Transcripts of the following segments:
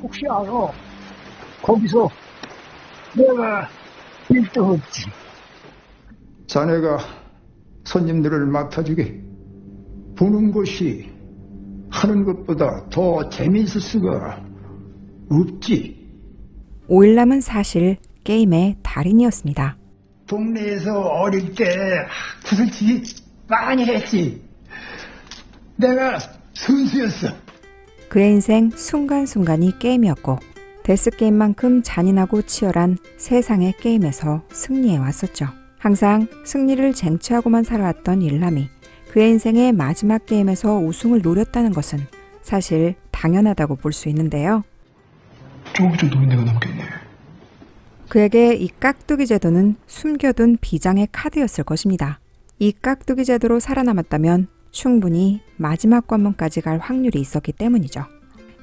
혹시 알아? 거기서 내가 1등 했지. 자네가 손님들을 맡아주게. 보는 것이 하는 것보다 더 재미있을 수가 없지. 오일남은 사실 게임의 달인이었습니다. 동네에서 어릴 때 구슬치기 많이 했지. 내가 선수였어. 그의 인생 순간순간이 게임이었고 데스게임만큼 잔인하고 치열한 세상의 게임에서 승리해 왔었죠. 항상 승리를 쟁취하고만 살아왔던 일남이 그의 인생의 마지막 게임에서 우승을 노렸다는 것은 사실 당연하다고 볼 수 있는데요. 저기도 노인네가 남겠네. 그에게 이 깍두기 제도는 숨겨둔 비장의 카드였을 것입니다. 이 깍두기 제도로 살아남았다면 충분히 마지막 관문까지 갈 확률이 있었기 때문이죠.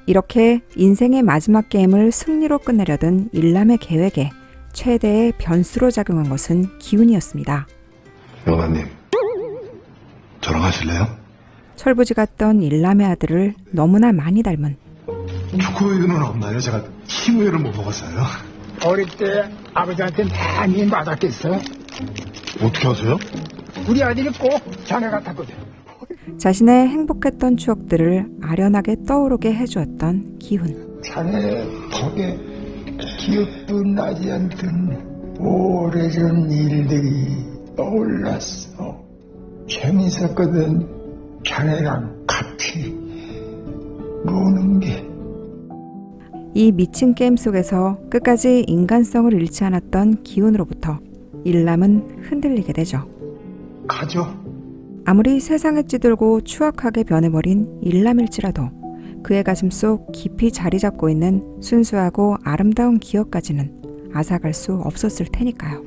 이렇게 인생의 마지막 게임을 승리로 끝내려던 일남의 계획에 최대의 변수로 작용한 것은 기운이었습니다. 여관님, 저랑 하실래요? 철부지 같던 일남의 아들을 너무나 많이 닮은 축구회는 없나요? 제가 팀회를 못 먹었어요. 어릴 때 아버지한테 많이 맞았겠어. 어떻게 하세요? 우리 아들이 꼭 자네 같았거든. 자신의 행복했던 추억들을 아련하게 떠오르게 해주었던 기훈. 자네 덕에 기억도 나지 않던 오래전 일들이 떠올랐어. 재밌었거든. 자네랑 같이 노는 게. 이 미친 게임 속에서 끝까지 인간성을 잃지 않았던 기훈으로부터 일남은 흔들리게 되죠. 가죠. 아무리 세상에 찌들고 추악하게 변해버린 일남일지라도 그의 가슴속 깊이 자리 잡고 있는 순수하고 아름다운 기억까지는 앗아갈 수 없었을 테니까요.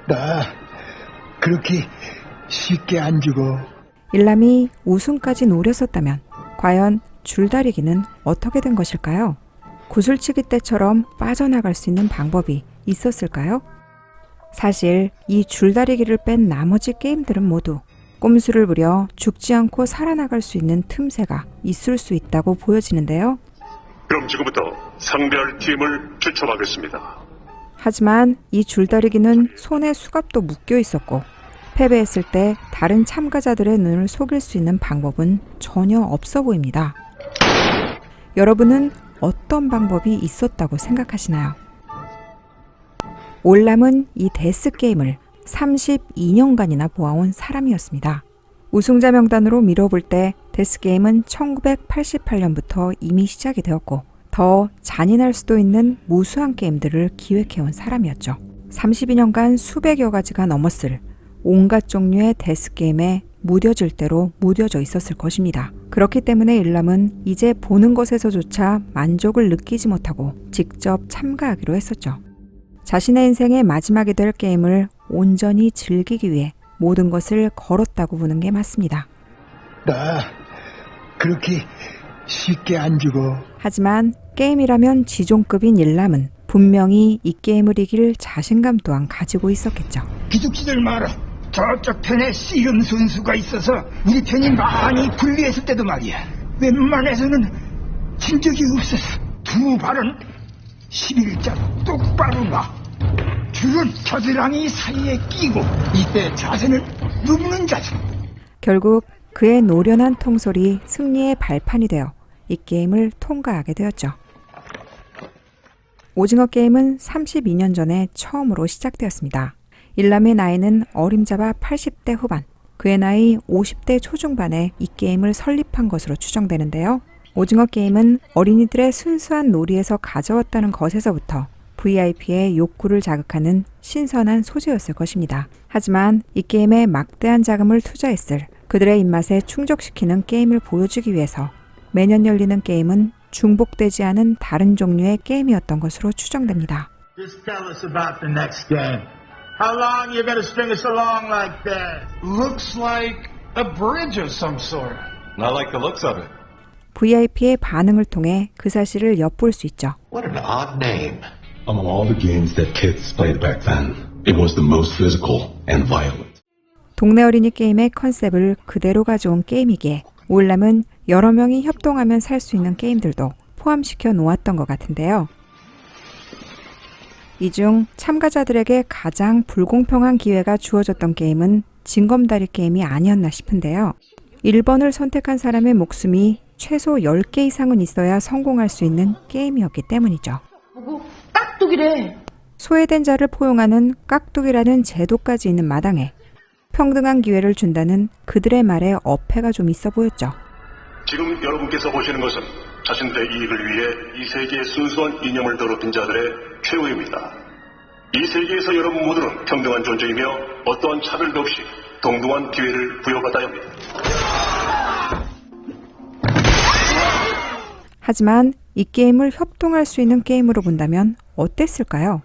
나 그렇게 쉽게 안 죽어. 일남이 우승까지 노렸었다면 과연 줄다리기는 어떻게 된 것일까요? 구슬치기 때처럼 빠져나갈 수 있는 방법이 있었을까요? 사실 이 줄다리기를 뺀 나머지 게임들은 모두 꼼수를 부려 죽지 않고 살아나갈 수 있는 틈새가 있을 수 있다고 보여지는데요. 그럼 지금부터 상대할 팀을 추첨하겠습니다. 하지만 이 줄다리기는 손에 수갑도 묶여 있었고 패배했을 때 다른 참가자들의 눈을 속일 수 있는 방법은 전혀 없어 보입니다. 여러분은 어떤 방법이 있었다고 생각하시나요? 올남은 이 데스게임을 32년간이나 보아온 사람이었습니다. 우승자 명단으로 미뤄볼 때 데스게임은 1988년부터 이미 시작이 되었고 더 잔인할 수도 있는 무수한 게임들을 기획해온 사람이었죠. 32년간 수백여 가지가 넘었을 온갖 종류의 데스게임에 무뎌질 대로 무뎌져 있었을 것입니다. 그렇기 때문에 일남은 이제 보는 것에서조차 만족을 느끼지 못하고 직접 참가하기로 했었죠. 자신의 인생의 마지막이 될 게임을 온전히 즐기기 위해 모든 것을 걸었다고 보는 게 맞습니다. 나 그렇게 쉽게 안 죽어. 하지만 게임이라면 지존급인 일남은 분명히 이 게임을 이길 자신감 또한 가지고 있었겠죠. 기죽지들 마라. 저쪽 편에 씨름 선수가 있어서 우리 편이 많이 불리했을 때도 말이야. 웬만해서는 진 적이 없어서 두 발은 11자 똑바로 놔. 줄은 겨드랑이 사이에 끼고 이때 자세는 눕는 자세. 결국 그의 노련한 통솔이 승리의 발판이 되어 이 게임을 통과하게 되었죠. 오징어 게임은 32년 전에 처음으로 시작되었습니다. 일남의 나이는 어림잡아 80대 후반, 그의 나이 50대 초중반에 이 게임을 설립한 것으로 추정되는데요. 오징어 게임은 어린이들의 순수한 놀이에서 가져왔다는 것에서부터 VIP의 욕구를 자극하는 신선한 소재였을 것입니다. 하지만 이 게임에 막대한 자금을 투자했을 그들의 입맛에 충족시키는 게임을 보여주기 위해서 매년 열리는 게임은 중복되지 않은 다른 종류의 게임이었던 것으로 추정됩니다. Just tell us about the next game. How long you gonna string us along like that? Looks like a bridge of some sort. Not like the looks of it. VIP의 반응을 통해 그 사실을 엿볼 수 있죠. What an odd name. Among all the games that kids played back then, it was the most physical and violent. 동네 어린이 게임의 컨셉을 그대로 가져온 게임이기에 올람은 여러 명이 협동하면 살 수 있는 게임들도 포함시켜 놓았던 것 같은데요. 이 중 참가자들에게 가장 불공평한 기회가 주어졌던 게임은 징검다리 게임이 아니었나 싶은데요. 1번을 선택한 사람의 목숨이 최소 10개 이상은 있어야 성공할 수 있는 게임이었기 때문이죠. 보고 깍두기래. 소외된 자를 포용하는 깍두기라는 제도까지 있는 마당에 평등한 기회를 준다는 그들의 말에 어폐가 좀 있어 보였죠. 지금 여러분께서 보시는 것은 자신들의 이익을 위해 이 세계의 순수한 이념을 더럽힌 자들의 최후입니다. 이 세계에서 여러분 모두는 평등한 존재이며 어떠한 차별도 없이 동등한 기회를 부여받아야 합니다. 하지만 이 게임을 협동할 수 있는 게임으로 본다면 어땠을까요?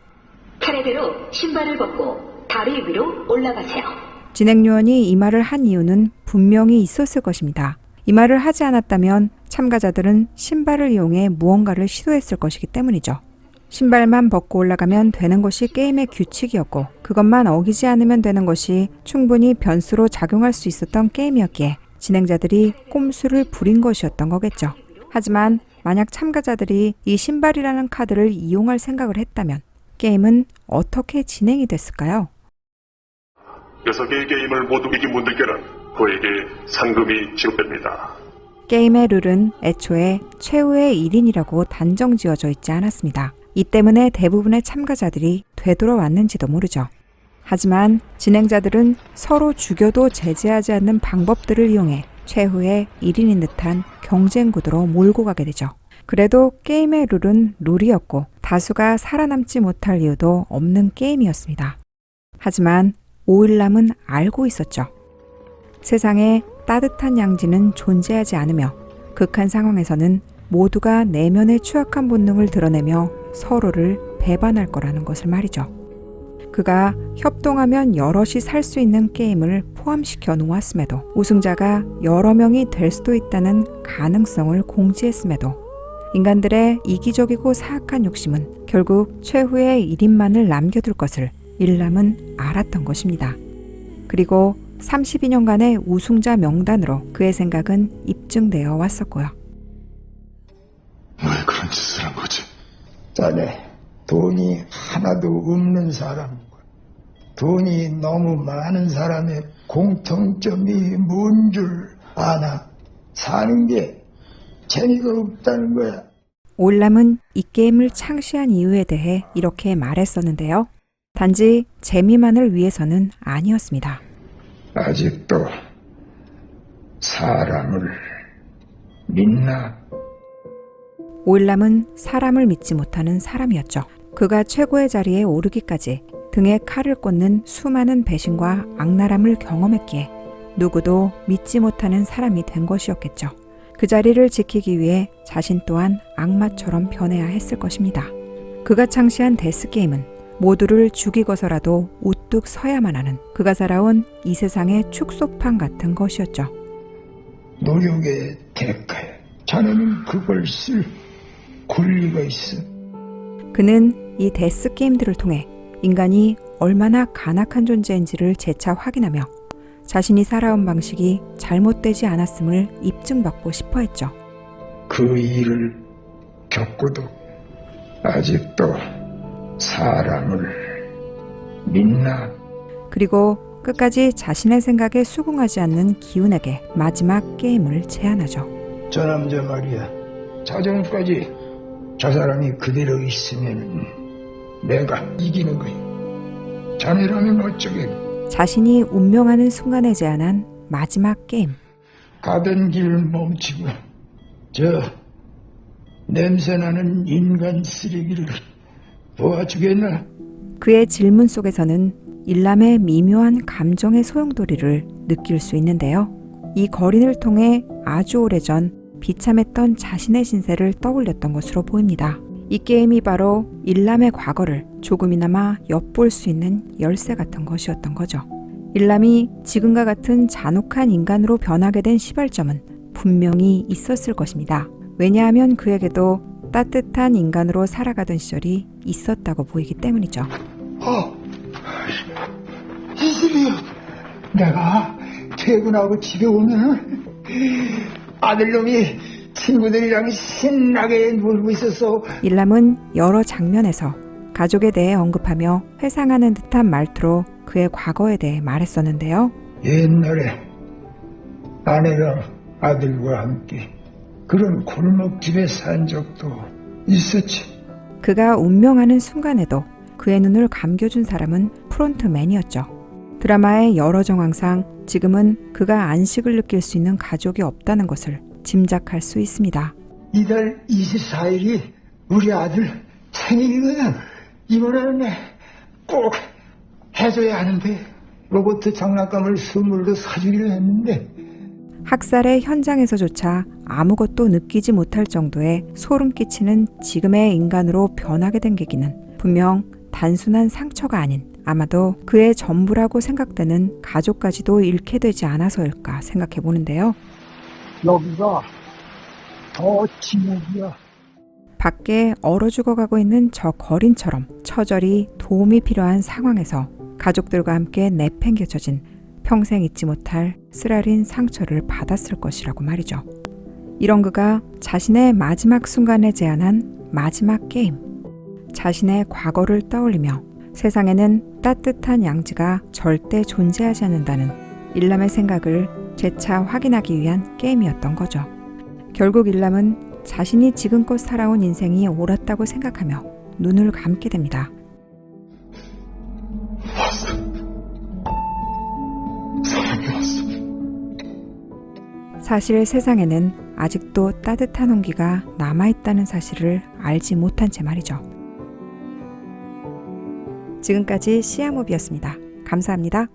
차례대로 신발을 벗고 다리 위로 올라가세요. 진행요원이 이 말을 한 이유는 분명히 있었을 것입니다. 이 말을 하지 않았다면 참가자들은 신발을 이용해 무언가를 시도했을 것이기 때문이죠. 신발만 벗고 올라가면 되는 것이 게임의 규칙이었고 그것만 어기지 않으면 되는 것이 충분히 변수로 작용할 수 있었던 게임이었기에 진행자들이 꼼수를 부린 것이었던 거겠죠. 하지만 만약 참가자들이 이 신발이라는 카드를 이용할 생각을 했다면 게임은 어떻게 진행이 됐을까요? 6개의 게임을 모두 이긴 분들께는 그에게 상금이 지급됩니다. 게임의 룰은 애초에 최후의 1인이라고 단정 지어져 있지 않았습니다. 이 때문에 대부분의 참가자들이 되돌아왔는지도 모르죠. 하지만 진행자들은 서로 죽여도 제재하지 않는 방법들을 이용해 최후의 1인인 듯한 경쟁 구도로 몰고 가게 되죠. 그래도 게임의 룰은 룰이었고 다수가 살아남지 못할 이유도 없는 게임이었습니다. 하지만 오일남은 알고 있었죠. 세상에 따뜻한 양지는 존재하지 않으며 극한 상황에서는 모두가 내면의 추악한 본능을 드러내며 서로를 배반할 거라는 것을 말이죠. 그가 협동하면 여럿이 살 수 있는 게임을 포함시켜 놓았음에도 우승자가 여러 명이 될 수도 있다는 가능성을 공지했음에도 인간들의 이기적이고 사악한 욕심은 결국 최후의 1인만을 남겨둘 것을 일남은 알았던 것입니다. 그리고 32년간의 우승자 명단으로 그의 생각은 입증되어 왔었고요. 왜 그런 짓을 한 거지? 자네 돈이 하나도 없는 사람이고 돈이 너무 많은 사람의 공통점이 뭔 줄 아나? 사는 게 재미가 없다는 거야. 오일남은 이 게임을 창시한 이유에 대해 이렇게 말했었는데요. 단지 재미만을 위해서는 아니었습니다. 아직도 사람을 믿나? 오일남은 사람을 믿지 못하는 사람이었죠. 그가 최고의 자리에 오르기까지 등에 칼을 꽂는 수많은 배신과 악랄함을 경험했기에 누구도 믿지 못하는 사람이 된 것이었겠죠. 그 자리를 지키기 위해 자신 또한 악마처럼 변해야 했을 것입니다. 그가 창시한 데스게임은 모두를 죽이고서라도 우뚝 서야만 하는 그가 살아온 이 세상의 축소판 같은 것이었죠. 노력의 대가야. 자네는 그걸 쓸 권리가 있어. 그는 이 데스게임들을 통해 인간이 얼마나 간악한 존재인지를 재차 확인하며 자신이 살아온 방식이 잘못되지 않았음을 입증받고 싶어 했죠. 그 일을 겪고도 아직도 사람을 믿나? 그리고 끝까지 자신의 생각에 수긍하지 않는 기훈에게 마지막 게임을 제안하죠. 저 남자 말이야. 자정까지 저 사람이 그대로 있으면 내가 이기는 거야. 자네라면 어쩌겠니? 자신이 운명하는 순간에 제안한 마지막 게임. 가던 길 멈추고 저 냄새나는 인간 쓰레기를 도와주겠나? 그의 질문 속에서는 일남의 미묘한 감정의 소용돌이를 느낄 수 있는데요. 이 거린을 통해 아주 오래전 비참했던 자신의 신세를 떠올렸던 것으로 보입니다. 이 게임이 바로 일남의 과거를 조금이나마 엿볼 수 있는 열쇠 같은 것이었던 거죠. 일남이 지금과 같은 잔혹한 인간으로 변하게 된 시발점은 분명히 있었을 것입니다. 왜냐하면 그에게도 따뜻한 인간으로 살아가던 시절이 있었다고 보이기 때문이죠. 이슬이요. 내가 퇴근하고 집에 오면 아들놈이 친구들이랑 신나게 놀고 있었어. 일람은 여러 장면에서 가족에 대해 언급하며 회상하는 듯한 말투로 그의 과거에 대해 말했었는데요. 옛날에 아내랑 아들과 함께 그런 골목집에 산 적도 있었지. 그가 운명하는 순간에도 그의 눈을 감겨준 사람은 프론트맨이었죠. 드라마의 여러 정황상 지금은 그가 안식을 느낄 수 있는 가족이 없다는 것을 짐작할 수 있습니다. 이달 24일이 우리 아들 생일이거든. 이번에는 꼭 해줘야 하는데 로봇 장난감을 선물로 사주기로 했는데 학살의 현장에서조차 아무것도 느끼지 못할 정도의 소름 끼치는 지금의 인간으로 변하게 된 계기는 분명 단순한 상처가 아닌 아마도 그의 전부라고 생각되는 가족까지도 잃게 되지 않아서일까 생각해 보는데요. 여기가 더 지옥이야. 밖에 얼어 죽어가고 있는 저 거린처럼 처절히 도움이 필요한 상황에서 가족들과 함께 내팽개쳐진 평생 잊지 못할 쓰라린 상처를 받았을 것이라고 말이죠. 이런 그가 자신의 마지막 순간에 제안한 마지막 게임, 자신의 과거를 떠올리며 세상에는 따뜻한 양지가 절대 존재하지 않는다는 일람의 생각을 재차 확인하기 위한 게임이었던 거죠. 결국 일람은 자신이 지금껏 살아온 인생이 옳았다고 생각하며 눈을 감게 됩니다. 사실 세상에는 아직도 따뜻한 온기가 남아있다는 사실을 알지 못한 채 말이죠. 지금까지 시아모비였습니다. 감사합니다.